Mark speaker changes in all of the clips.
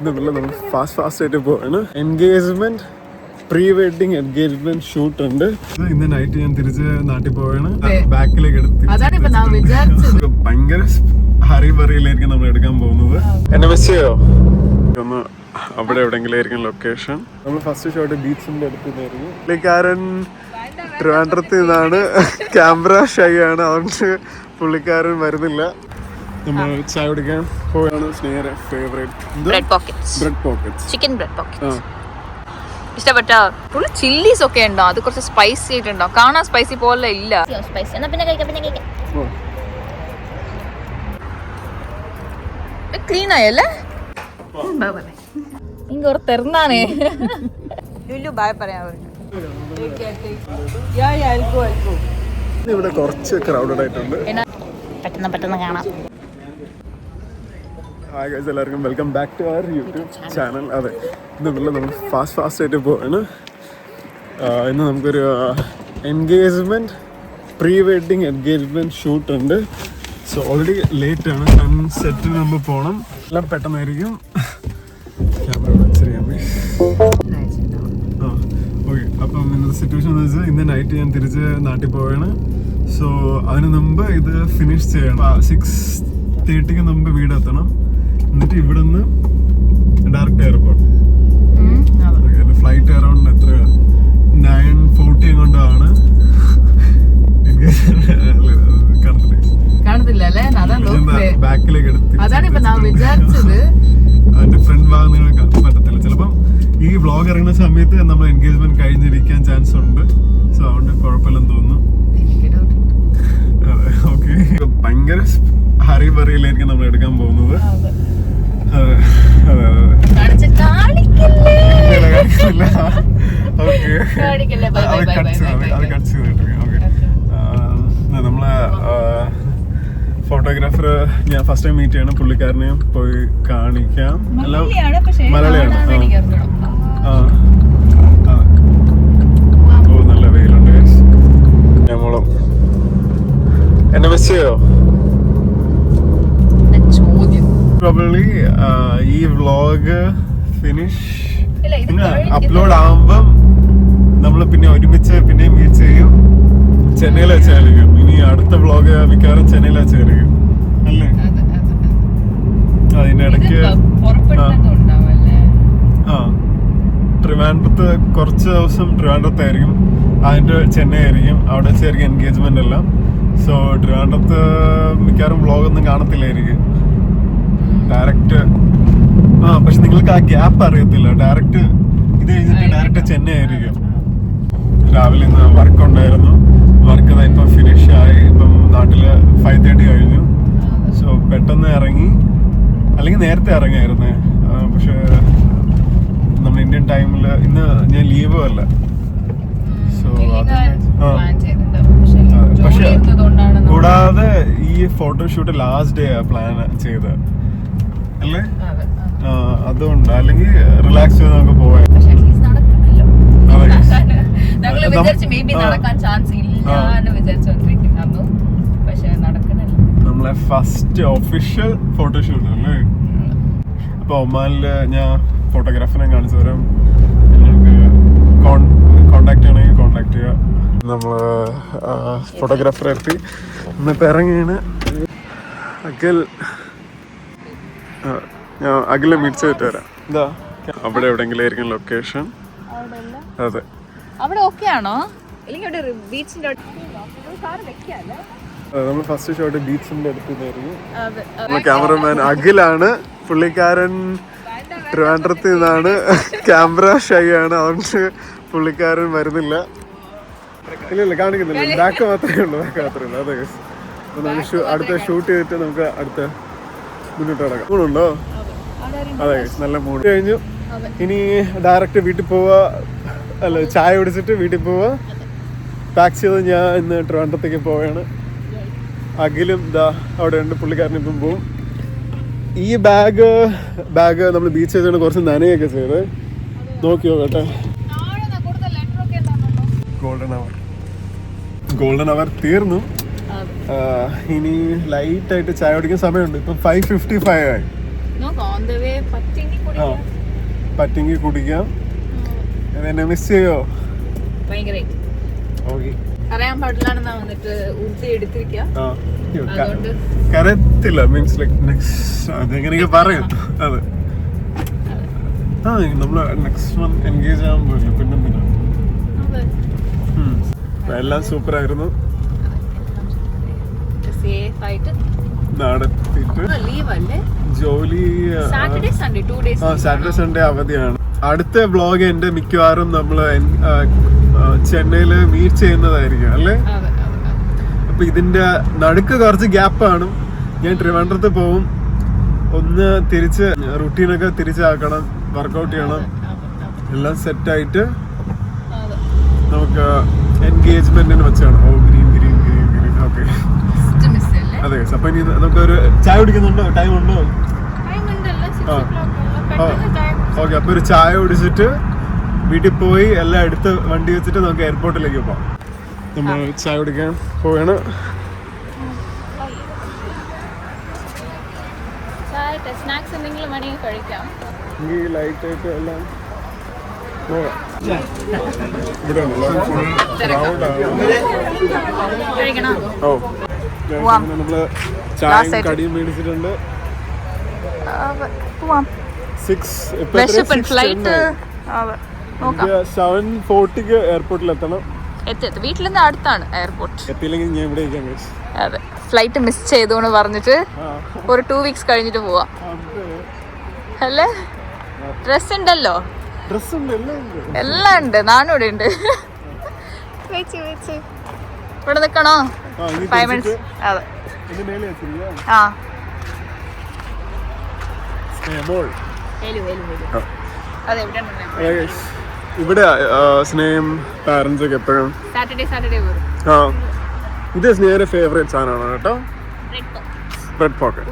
Speaker 1: നമ്മൾ ഫാസ്റ്റ് ആയിട്ട് പോവാണ്. Engagement pre wedding engagement shoot ഉണ്ട്. ഇന്ന് നൈറ്റ് ഞാൻ തിരിച്ച് നാട്ടിൽ പോവാണ്. ബാക്കിലേക്ക് എടുത്ത് ഭയങ്കര ഹറിബറിയിലായിരിക്കും നമ്മൾ എടുക്കാൻ പോകുന്നത്. എന്നെ മിസ് ചെയ്യോ? ഒന്ന് അവിടെ എവിടെയെങ്കിലും ആയിരിക്കും ലൊക്കേഷൻ. നമ്മൾ ഫസ്റ്റ് ഷോട്ട് ബീച്ചിന്റെ അടുത്തായിരിക്കും. പുള്ളിക്കാരൻ ട്രിവാൻഡ്രത്ത് നിന്നാണ്, ക്യാമറ ഷൈ ആണ്, അതുകൊണ്ട് പുള്ളിക്കാരൻ വരുന്നില്ല. നമ്മൾ ചായ കുടിക്കാൻ പോയാണ്. Sneha favourite
Speaker 2: bread pockets, chicken bread pockets. ഇഷ്ടപ്പെട്ട ഫുൾ ചില്ലീസ് ഒക്കെ ഉണ്ടോ? അത് കുറച്ച് സ്പൈസി ആയിട്ടുണ്ടോ? കാണാൻ സ്പൈസി പോലെ ഇല്ല. ക്ലീൻ ആയല്ലേ? ഇങ്ങ ഒരു തെറന്നാനേ ബൈ പറയാ.
Speaker 1: ഇവിടെ കുറച്ച് ക്രൗഡഡ് ആയിട്ടുണ്ട്.
Speaker 2: പെട്ടെന്ന് കാണാം.
Speaker 1: ഹായ് ഗൈസ്, എല്ലാവർക്കും welcome back to our YouTube channel. അതെ, ഇന്ന് നമ്മൾ ഫാസ്റ്റ് ആയിട്ട് പോവാണ്. ഇന്ന് നമുക്കൊരു engagement pre wedding engagement shoot ഉണ്ട്. സോ ഓൾറെഡി ലേറ്റ് ആണ്. സൺസെറ്റിന് നമ്മൾ പോകണം. എല്ലാം പെട്ടെന്നായിരിക്കും. Camera okay. അപ്പം ഇന്നത്തെ സിറ്റുവേഷൻ എന്ന് വെച്ചാൽ ഇന്ന് നൈറ്റ് ഞാൻ തിരിച്ച് നാട്ടിൽ പോവുകയാണ്. സോ അതിന് മുമ്പ് ഇത് ഫിനിഷ് ചെയ്യണം. 6:30 മുമ്പ് വീടെത്തണം. എന്നിട്ട് ഇവിടെ നിന്ന് ഡയറക്റ്റ് എയർപോർട്ട്. ഫ്ലൈറ്റ് അറൗണ്ട് എത്ര 9:40 കൊണ്ടാണ്. ബാക്കിലേക്ക് എടുത്ത് അതിന്റെ ഫ്രണ്ട് ഭാഗം നിങ്ങൾക്ക് പറ്റത്തില്ല. ചിലപ്പം ഈ വ്ളോഗ് ഇറങ്ങുന്ന സമയത്ത് നമ്മൾ എൻഗേജ്മെന്റ് കഴിഞ്ഞിരിക്കാൻ ചാൻസ് ഉണ്ട്. സോ അതുകൊണ്ട് കുഴപ്പമില്ലെന്ന് തോന്നുന്നു. അതെ, ഓക്കെ. ഭയങ്കര ഹറിബറിയിലായിരിക്കും നമ്മൾ എടുക്കാൻ പോകുന്നത്. നമ്മളെ ഫോട്ടോഗ്രാഫർ ഞാൻ ഫസ്റ്റ് ടൈം മീറ്റ് ചെയ്യണം. പുള്ളിക്കാരനെയും പോയി കാണിക്കാം. എല്ലാം മലയാളിയാണ്. ഓ, നല്ല വെയിലുണ്ട്. ഞമ്മളും എന്നെ മിസ് ചെയ്യോ? പ്രോബബ്ലി ഈ വ്ളോഗ് ഫിനിഷ് അപ്ലോഡ് ആവുമ്പം നമ്മൾ പിന്നെ ഒരുമിച്ച് പിന്നെയും മീറ്റ് ചെയ്യും. ചെന്നൈയിൽ വെച്ചായിരിക്കും ഇനി അടുത്ത വ്ളോഗ്. മിക്കവാറും ചെന്നൈയിൽ വെച്ചായിരിക്കും അല്ലേ? അതിനിടയ്ക്ക് ട്രിവാൻഡ്രത്ത് കുറച്ച് ദിവസം ട്രിവാൻഡ്രത്തായിരിക്കും. അതിൻ്റെ ചെന്നൈ ആയിരിക്കും. അവിടെ വെച്ചായിരിക്കും എൻഗേജ്മെന്റ് എല്ലാം. സോ ട്രിവാൻഡ്രത്ത് മിക്കവാറും വ്ളോഗൊന്നും കാണത്തില്ലായിരിക്കും. ഡയറക്റ്റ് പക്ഷെ നിങ്ങൾക്ക് ആ ഗ്യാപ്പ് അറിയത്തില്ല. ഡയറക്റ്റ് ഇത് കഴിഞ്ഞിട്ട് ഡയറക്റ്റ് ചെന്നൈ ആയിരിക്കും. രാവിലെ ഇന്ന് വർക്ക് ഉണ്ടായിരുന്നു. വർക്ക് ഇപ്പം ഫിനിഷ് ആയി. ഇപ്പം നാട്ടില് 5:30 കഴിഞ്ഞു. സോ പെട്ടെന്ന് ഇറങ്ങി, അല്ലെങ്കിൽ നേരത്തെ ഇറങ്ങിയായിരുന്നേ. പക്ഷെ നമ്മൾ ഇന്ത്യൻ ടൈമിൽ ഇന്ന് ഞാൻ ലീവും അല്ല. സോ പക്ഷെ കൂടാതെ ഈ ഫോട്ടോഷൂട്ട് ലാസ്റ്റ് ഡേ പ്ലാൻ ചെയ്ത് അല്ലേ? അതുകൊണ്ട് അല്ലെങ്കിൽ റിലാക്സ് ചെയ്ത് നമുക്ക് പോവാം. നമ്മളെ ഫസ്റ്റ് ഒഫീഷ്യൽ ഫോട്ടോഷൂട്ട് അല്ലേ? അപ്പൊ ഒമാനില് ഞാൻ ഫോട്ടോഗ്രാഫറിനെ കാണിച്ചു തരാം. നിങ്ങൾക്ക് കോണ്ടാക്ട് ചെയ്യണമെങ്കിൽ കോണ്ടാക്ട് ചെയ്യുക. നമ്മള് ഫോട്ടോഗ്രാഫറെ എത്തി. ഇന്നിപ്പോ ഇറങ്ങിയാണ്. ഞാൻ അഖിലെ മീറ്റ് ചെയ്തിട്ട് വരാം. എന്താ അവിടെ എവിടെയെങ്കിലും ആയിരിക്കും ലൊക്കേഷൻ. അതെ,
Speaker 2: അവിടെ ഓക്കെ ആണോ?
Speaker 1: നമ്മൾ ഫസ്റ്റ് ഷോട്ട് ബീച്ചിന്റെ അടുത്തായിരിക്കും. ക്യാമറമാൻ അഖിലാണ്. പുള്ളിക്കാരൻ ട്രിവാൻഡ്രത്ത് നിന്നാണ്, ക്യാമറ ഷൈ ആണ്, അതുകൊണ്ട് പുള്ളിക്കാരൻ വരുന്നില്ല. ഇല്ല കാണിക്കുന്നില്ല. ബാക്ക് മാത്രമേ ഉള്ളൂ. അതെ, നമുക്ക് അടുത്ത ഷൂട്ട് ചെയ്തിട്ട് നമുക്ക് അടുത്ത മുന്നോട്ട് കിടക്കാം. മൂടുണ്ടോ? അതെ, നല്ല മൂഡ് കഴിഞ്ഞു. ഇനി ഡയറക്റ്റ് വീട്ടിൽ പോവാ. അല്ല, ചായ കുടിച്ചിട്ട് വീട്ടിൽ പോവാ. പാക്ക് ചെയ്ത് ഞാൻ ഇന്ന് ട്രിവാൻഡ്രത്തേക്ക് പോവുകയാണ്. അഖിലും ഇതാ അവിടെ ഉണ്ട്. പുള്ളിക്കാരൻ ഇപ്പം പോവും. ഈ ബാഗ് നമ്മൾ ബീച്ച് ചെയ്താണ് കുറച്ച് നനയൊക്കെ ചെയ്ത് നോക്കിയോ കേട്ടോ. ഗോൾഡൻ അവർ തീർന്നു. ഇനി ലൈറ്റായിട്ട് ചായ കുടിക്കാൻ സമയമുണ്ട്. ഇപ്പം 5:55 ആയി. പറ്റിങ്ങി കുടിക്കാം. എന്നെ മിസ് ചെയ്യോ?
Speaker 2: ഭയങ്കരമായിട്ട്
Speaker 1: ഓക്കെ.
Speaker 2: അറിയാൻ പാടില്ലാണെന്നാ വന്നിട്ട് ഊർത്തി എടുത്തിരിക്കാം.
Speaker 1: കരത്തില്ല മീൻസ് ലൈക്ക് നെക്സ്റ്റ് അതെങ്ങനെയൊക്കെ പറയും. അതെ നമ്മള് നെക്സ്റ്റ് മന്ത് എൻഗേജ് ആവാൻ പോയില്ല. പിന്നെന്തിനാ, എല്ലാം സൂപ്പർ ആയിരുന്നു. നടത്തിട്ട് ജോലി സാറ്റർഡേ സൺഡേ അവധിയാണ്. അടുത്ത വ്ളോഗ് എന്റെ മിക്കവാറും നമ്മള് ചെന്നൈയില് മീറ്റ് ചെയ്യുന്നതായിരിക്കും അല്ലേ. അപ്പൊ ഇതിന്റെ നടുക്ക് കുറച്ച് ഗ്യാപ്പാണ്. ഞാൻ ട്രിവാൻഡ്രത്ത് പോവും. ഒന്ന് തിരിച്ച് റുട്ടീനൊക്കെ തിരിച്ചാക്കണം, വർക്കൗട്ട് ചെയ്യണം. എല്ലാം സെറ്റായിട്ട് നമുക്ക് എൻഗേജ്മെന്റിന് വെച്ചാണ്. ഓ green green green green. Okay അതെ. അപ്പൊ ഇനി നമുക്കൊരു ചായ കുടിക്കുന്നുണ്ടോ? ടൈം ഉണ്ടോ? ഓക്കെ. അപ്പൊ ഒരു ചായ കുടിച്ചിട്ട് വീട്ടിൽ പോയി എല്ലാം എടുത്ത് വണ്ടി വെച്ചിട്ട് നമുക്ക് എയർപോർട്ടിലേക്ക് പോവാം. നമ്മൾ ചായ കുടിക്കാൻ പോവാണ്. ലൈറ്റ് ആയിട്ട് എല്ലാം നമ്മള് ചായയും കടിയും മേടിച്ചിട്ടുണ്ട്. 7:40 എയർപോർട്ടിൽ എത്തണം.
Speaker 2: വീട്ടിൽ നിന്ന് അടുത്താണ് എയർപോർട്ട്.
Speaker 1: എത്തിയില്ലെങ്കിൽ ഞാൻ ഇവിടെ ഇരിക്കാൻ.
Speaker 2: അതെ, ഫ്ലൈറ്റ് മിസ് ചെയ്തോന്ന് പറഞ്ഞിട്ട് ഒരു 2 weeks കഴിഞ്ഞിട്ട് പോവാം അല്ലേ. ഡ്രസ് ഉണ്ടല്ലോ, എല്ലാം ഉണ്ട്. നാനും ഇവിടെ ഉണ്ട്. ഇവിടെ നിക്കണോ? 5 minutes. അതെ
Speaker 1: ഇവിടെ സ്നേഹം പാരന്റ്സ് ഒക്കെ എപ്പോഴും
Speaker 2: സാറ്റർഡേ വരും.
Speaker 1: ഇത് സ്നേഹയുടെ ഫേവറേറ്റ് സാധനമാണ് കേട്ടോ, ബ്രെഡ് പോക്കറ്റ്.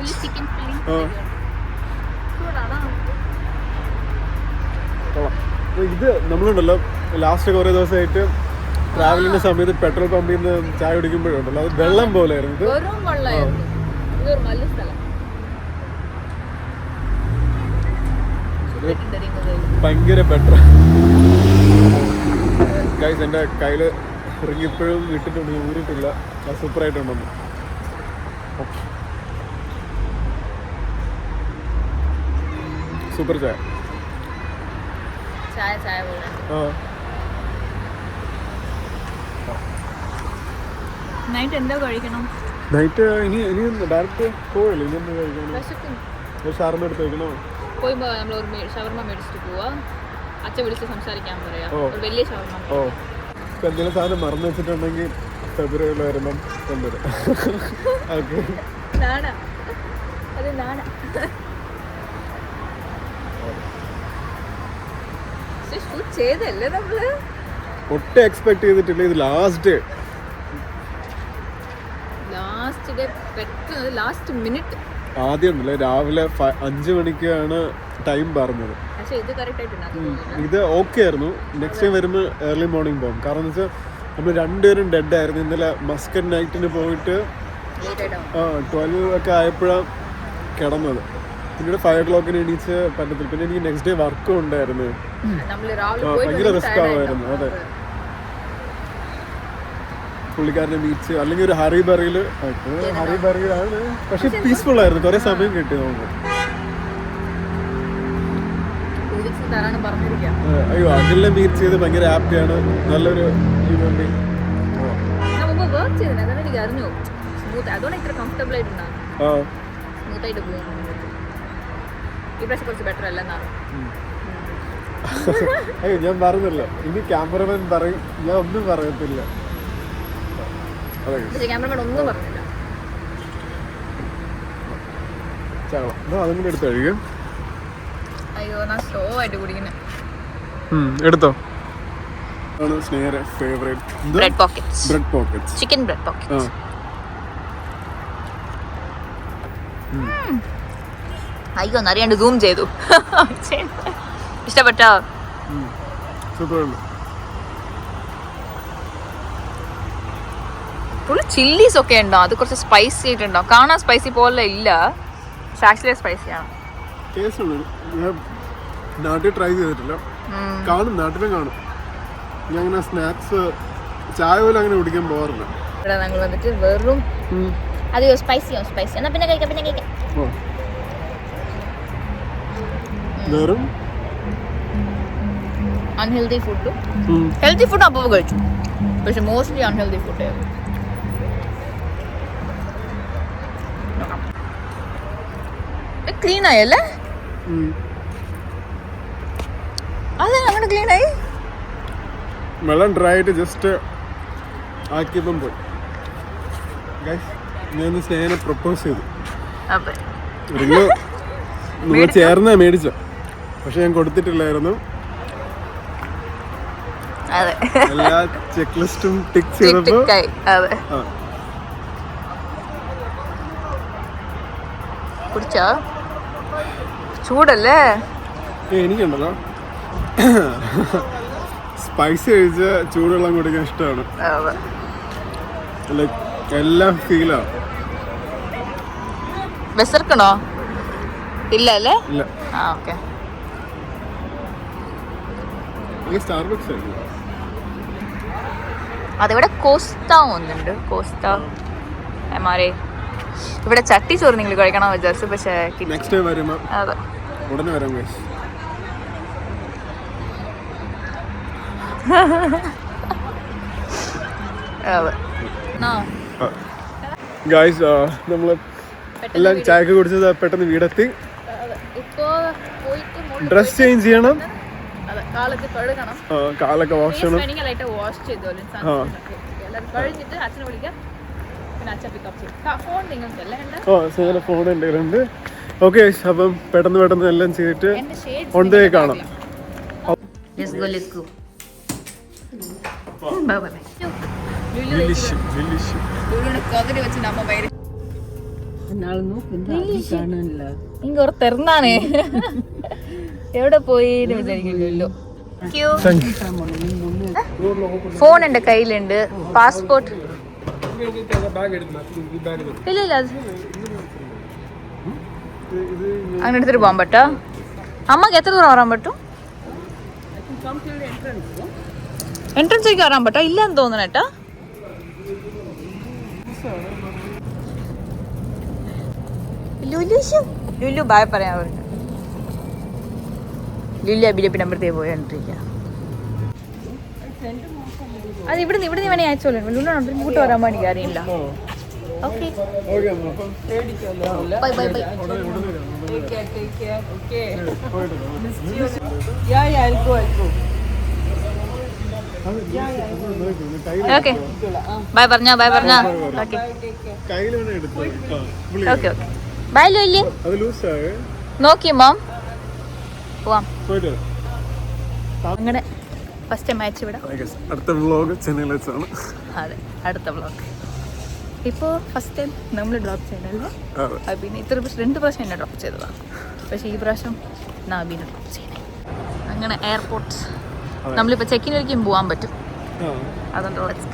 Speaker 1: ഇത് നമ്മളുണ്ടല്ലോ ലാസ്റ്റ് കുറേ ദിവസമായിട്ട് ട്രാവലിന്റെ സമയത്ത് പെട്രോൾ പമ്പിൽ നിന്ന് ചായ കുടിക്കുമ്പോഴുണ്ടല്ലോ അത് വെള്ളം പോലെ ആയിരുന്നു. ഭയങ്കര ബെറ്റർ ഗൈസ്. എൻ്റെ കയ്യില് റിങ് ഇപ്പോഴും ഇട്ടിട്ടുണ്ട്, ഊരിട്ടില്ല. അത് സൂപ്പറായിട്ടുണ്ടെന്ന്. സൂപ്പർ ചായ.
Speaker 2: നൈറ്റ് എന്താ കഴിക്കണം?
Speaker 1: നൈറ്റ് ഇനി ഡയറക്റ്റ് പോയല്ലോ. ഇനി എന്താ കഴിക്കണം? ഷവർമ എടുത്ത് കഴിക്കണോ?
Speaker 2: പോയിപ്പോ നമ്മൾ ഒരു ഷവർമ മേടിച്ചിട്ട് പോവാ. അച്ഛൻ വിളിച്ച് സംസാരിക്കാൻ പറയാം. ഒരു വലിയ ഷവർമ.
Speaker 1: എന്തെങ്കിലും സാധനം മറന്നു വെച്ചിട്ടുണ്ടെങ്കിൽ ഫെബ്രുവരിയിൽ വരുമ്പം കൊണ്ടുവരും.
Speaker 2: ചെയ്തല്ലേ നമ്മള്
Speaker 1: ഒട്ടും എക്സ്പെക്ട് ചെയ്തിട്ടില്ല. ഇത് ലാസ്റ്റ്
Speaker 2: ഡേ പെട്ടെന്ന് ലാസ്റ്റ് മിനിറ്റ്.
Speaker 1: ആദ്യം ഉണ്ടല്ലേ രാവിലെ 5 മണിക്കാണ് ടൈം പറഞ്ഞത്. ഇത് ഓക്കെ ആയിരുന്നു. നെക്സ്റ്റ് ടൈം വരുമ്പോൾ ഏർലി മോർണിംഗ് പോകും. കാരണം എന്ന് വെച്ചാൽ നമ്മൾ രണ്ടുപേരും ഡെഡ് ആയിരുന്നു. ഇന്നലെ മസ്കറ്റ് നൈറ്റിന് പോയിട്ട് 12 ഒക്കെ ആയപ്പോഴാണ് കിടന്നത്. പിന്നീട് 5 o'clock എണീച്ച് പറ്റത്തില്ല. പിന്നെ എനിക്ക് നെക്സ്റ്റ് ഡേ വർക്കും ഉണ്ടായിരുന്നു. ഭയങ്കര റിസ്ക് ആവുമായിരുന്നു. അതെ, പുള്ളിക്കാരനെ മീറ്റ് അല്ലെങ്കിൽ ഒരു ഹറിബറിയിലാണ്. പക്ഷെ പീസ്ഫുൾ ആയിരുന്നു. കുറെ സമയം കിട്ടി നമുക്ക്. അയ്യോ, അഖിലിനെ മീറ്റ് ചെയ്ത് ഭയങ്കര ഹാപ്പിയാണ്. നല്ലൊരു അയ്യോ, ഞാൻ പറഞ്ഞില്ല. ഇനി ക്യാമറമാൻ പറയും, ഞാൻ ഒന്നും പറയത്തില്ല.
Speaker 2: ഒന്നും പറഞ്ഞില്ല.
Speaker 1: അതും എടുത്ത് കഴിയും.
Speaker 2: അയ്യോ, ഞാൻ സ്ലോ ആയിട്ട് കുടിക്കുന്നത്.
Speaker 1: എടുത്തോ. സ്നേഹയുടെ favourite
Speaker 2: bread pockets. Chicken bread pockets. അയ്യോ, അറിയാണ്ട് സൂം ചെയ്തു. ഇഷ്ടപ്പെട്ടോ? ഫുള്ള് ചില്ലീസ് ഒക്കെ ഉണ്ടോ? അത് കുറച്ച് സ്പൈസി ആയിട്ടുണ്ടോ? കാണാൻ സ്പൈസി പോലെ ഇല്ല, പക്ഷെ ആക്ച്വലി സ്പൈസിയാണ്.
Speaker 1: ടേസ്റ്റ് ഉണ്ട്. ഞാൻ നാട്ടിൽ ട്രൈ ചെയ്തിട്ടില്ല. കാണും, നാട്ടിലും കാണും. ഞാൻ അങ്ങനെ സ്നാക്സ് ചായ പോലും അങ്ങനെ കുടിക്കാൻ പോകാറില്ല.
Speaker 2: ഇവിടെ ഞങ്ങൾ വന്നിട്ട് വെറും അതെയോ സ്പൈസിയോ സ്പൈസി എന്നാ പിന്നെ കഴിക്കാം
Speaker 1: വെറും
Speaker 2: അൺഹെൽത്തി ഫുഡും ഹെൽത്തി ഫുഡ് അപ്പോൾ കഴിച്ചു, പക്ഷെ മോസ്റ്റ്ലി അൺഹെൽത്തി ഫുഡ്. ക്ലീൻ ആയല്ലേ? അതെ, അങ്ങനെ ക്ലീൻ ആയി.
Speaker 1: വെള്ളം ഡ്രൈ ആയിട്ട് ജസ്റ്റ് ആക്കിയപ്പം പോയി. ഞാൻ സ്നേഹനെ പ്രപ്പോസ് ചെയ്തു. റിങ് നമ്മൾ ചേർന്നാ മേടിച്ച, പക്ഷെ ഞാൻ കൊടുത്തിട്ടില്ലായിരുന്നു. എല്ലാ ചെക്ക് ലിസ്റ്റും ടിക്ക് ചെയ്തപ്പോ
Speaker 2: കുടിച്ചോ? ചൂടല്ലേ?
Speaker 1: എനിക്കുണ്ടല്ലോ സ്പൈസി കഴിച്ച ചൂടുവെള്ളം കുടിക്കാൻ ഇഷ്ടമാണ്. ലൈക്ക് എല്ലാം ഫീലാണ്.
Speaker 2: വിശർക്കണോ? ഇല്ല അല്ലേ?
Speaker 1: ഇല്ല.
Speaker 2: ഓക്കെ.
Speaker 1: സ്റ്റാർബക്സ്
Speaker 2: അതിവിടെ കോസ്റ്റ ഒന്നുണ്ട്. കോസ്റ്റ എമാരെ ഇവിടെ ചട്ടി ചോറ് നിങ്ങൾ കഴിക്കണം വിചാരിച്ചു, പക്ഷേ
Speaker 1: നെക്സ്റ്റ് ടൈം വരുമ്പോൾ
Speaker 2: അതെ
Speaker 1: ഉടനെ വരാം ഗൈസ്. ഗൈസ് നമ്മൾ എല്ലാം ചായക്ക് കുടിച്ചത് പെട്ടെന്ന് വീടെത്തി. ഡ്രസ് ചേഞ്ച് ചെയ്യണം, കാലൊക്കെ വാഷ് ചെയ്യണം. ഫോൺ എൻ്റെ കയ്യിലുണ്ട്. ഓക്കെ, അപ്പം പെട്ടെന്ന് എല്ലാം ചെയ്തിട്ട് ഓൺ ദ വേ കാണാം.
Speaker 2: എവിടെ പോയി വിചാരിക്കില്ലല്ലോ. ഫോൺ എന്റെ കയ്യിലുണ്ട്, പാസ്പോർട്ട് ഇല്ല അങ്ങനെ എടുത്തിട്ട് പോകാൻ പറ്റാ? അമ്മക്ക് എത്ര ദൂരം വരാൻ പറ്റും? എൻട്രൻസിലേക്ക് വരാൻ പറ്റാ? ഇല്ലെന്ന് തോന്നണേട്ടാ. ലുലു ബായ് പറയാൻ പറഞ്ഞു. ലുലു അബിലപ്പി നമ്പറത്തേക്ക് പോയിട്ടിരിക്കുക. അത് ഇവിടുന്ന് വേണേ അയച്ചോളൂ. ലുലു കൂട്ട് വരാൻ വേണ്ടി അറിയില്ല. Okay, bye bye bye. Okay, bye പറഞ്ഞോ. Okay okay bye Lulu. നോക്കി മോം പോവാം. അങ്ങനെ ഫസ്റ്റ് മാച്ച് ഇവിടെ.
Speaker 1: അടുത്ത വ്ലോഗ് ചെന്നൈയിൽ വെച്ചാണ്.
Speaker 2: അതെ, അടുത്ത വ്ലോഗ്. ഇപ്പോൾ ഫസ്റ്റ് ടൈം നമ്മൾ ഡ്രോപ്പ് ചെയ്യണല്ലേ അബീനെ. 2 പ്രാവശ്യം എന്നെ ഡ്രോപ്പ് ചെയ്തതാണ്, പക്ഷേ ഈ പ്രാവശ്യം ഞാൻ അബീനെ ഡ്രോപ്പ് ചെയ്യണേ. അങ്ങനെ എയർപോർട്ട് നമ്മളിപ്പോൾ ചെക്കിൻ ഒരിക്കലും പോകാൻ പറ്റും. അതുകൊണ്ട് ലെറ്റ്സ്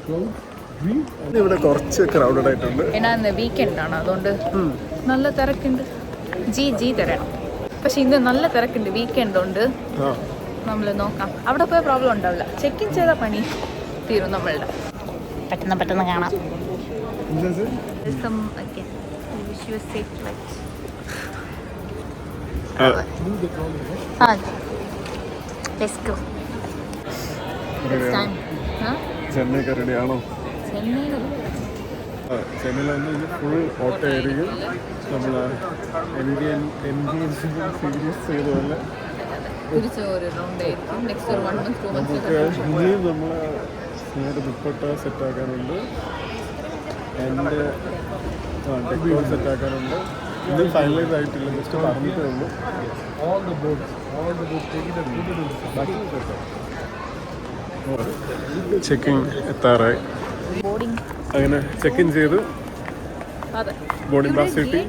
Speaker 2: ഗോ.
Speaker 1: ഇവിടെ കുറച്ച് ക്രൗഡഡ് ആയിട്ടുണ്ട്.
Speaker 2: എന്നാ വീക്കെൻഡ് ആണ്, അതുകൊണ്ട് നല്ല തിരക്കുണ്ട്. ജി തരണം. പക്ഷെ ഇന്ന് നല്ല തിരക്കുണ്ട്, വീക്കെൻഡ് ഉണ്ട്. നമ്മൾ നോക്കാം, അവിടെ പോയ പ്രോബ്ലം ഉണ്ടാവില്ല. ചെക്ക് ഇൻ ചെയ്ത പണി തീരും നമ്മളുടെ. പെട്ടെന്ന് കാണാം.
Speaker 1: ചെന്നൈക്ക് റെഡിയാണോ? ചെന്നൈയിൽ വന്ന് ഫുൾ ഓട്ടോ ആയിരിക്കും. നമ്മൾ ഇന്ത്യൻ സീരീസ് ചെയ്തപോലെ ഇനിയും നമ്മൾ നേരെ ദുപ്പട്ട സെറ്റാക്കാനുണ്ട്, എൻ്റെ ഡെക്കോർ സെറ്റാക്കാനുണ്ട്. ഇത് ഫൈനലൈസ് ആയിട്ടില്ല, ജസ്റ്റ് പറഞ്ഞിട്ടേ ഉള്ളൂ. ചെക്കിങ് എത്താറായി. അങ്ങനെ ചെക്കിൻ ചെയ്തു, ബോർഡിംഗ് പാസ് കിട്ടി.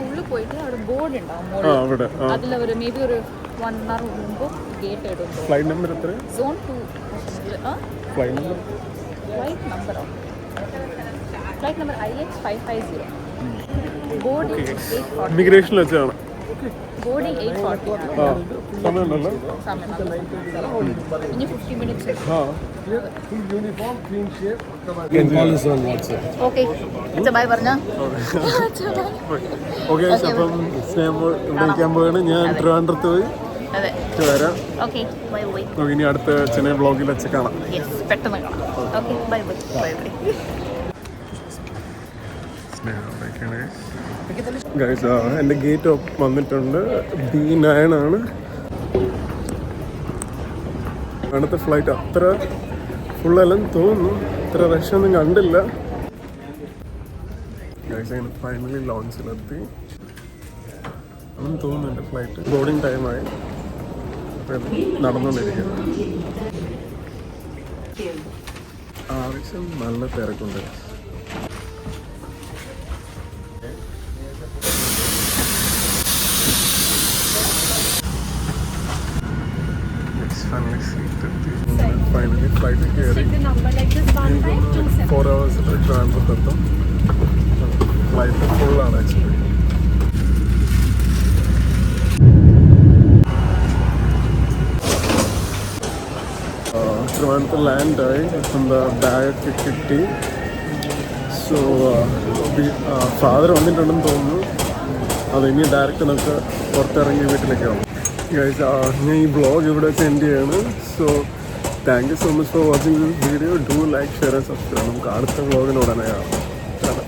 Speaker 2: ഉള്ളിൽ പോയിട്ട് അവിടെ ബോർഡ് ഉണ്ടാവും, അതിൽ ഒരു മേബി ഒരു 1 hour മുമ്പ് ഗേറ്റ് ഇടും.
Speaker 1: ഫ്ലൈറ്റ് നമ്പർ എത്ര?
Speaker 2: Zone 2.
Speaker 1: ഫ്ലൈറ്റ് നമ്പറോ?
Speaker 2: Flight number IX550. ബോർഡിംഗ് 8:40.
Speaker 1: ഇമിഗ്രേഷനിൽ വെച്ചാണ്.
Speaker 2: ബോർഡിംഗ് 8:40.
Speaker 1: ആ സമയമുണ്ടല്ലോ.
Speaker 2: സമയം ഇനി 50 മിനിറ്റ്സ്.
Speaker 1: ആ
Speaker 2: ഓക്കെ ബൈ പറഞ്ഞ
Speaker 1: ഓക്കെ. അപ്പം സ്നേഹം വിളിക്കാൻ പോവാണ്. ഞാൻ ട്രിവാൻഡ്രത്ത് പോയി
Speaker 2: അതെ
Speaker 1: വരാം.
Speaker 2: Okay bye by.
Speaker 1: നമുക്ക് ഇനി അടുത്ത ചെന്നൈ വ്ളോഗിൽ വെച്ച് കാണാം.
Speaker 2: യെസ് പെട്ടെന്ന് കാണാം. Okay bye bye bye by.
Speaker 1: Guys എൻ്റെ ഗേറ്റ് വന്നിട്ടുണ്ട്. B9 ആണ്. അടുത്ത ഫ്ലൈറ്റ് അത്ര ഫുള്ളല്ലെന്ന് തോന്നുന്നു. ഇത്ര റഷൊന്നും കണ്ടില്ല. ഗൈസ് അങ്ങനെ ഫൈനലി ലോഞ്ചിലെത്തി അതൊന്നും തോന്നുന്നു. എൻ്റെ ഫ്ലൈറ്റ് ബോർഡിങ് ടൈമായി നടന്നുകൊണ്ടിരിക്കുകയാണ്. ആവശ്യം നല്ല തിരക്കുണ്ട്. ഫൈനലി ഫ്ലൈറ്റ് കയറി 4 hours ട്രിവാൻഡ്രത്തെത്തും. ഫ്ലൈറ്റ് ഫുള്ളാണ് ആക്ച്വലി. ട്രിവാൻഡ്രത്ത് ലാൻഡായി. എന്താ ബാഗൊക്കെ കിട്ടി. സോ ഫാദർ വന്നിട്ടുണ്ടെന്ന് തോന്നുന്നു. അത് ഇനി ഡയറക്റ്റ് നമുക്ക് പുറത്തിറങ്ങി വീട്ടിലേക്കാവും. ഗൈസ് ഞാൻ ഈ വ്ളോഗ് ഇവിടെ വെച്ച് എൻഡ് ചെയ്യാണ്. So thank you so much for watching this video. Do like share and subscribe. നമുക്ക് അടുത്ത വ്ളോഗിന് ഉടനെ കാണാം.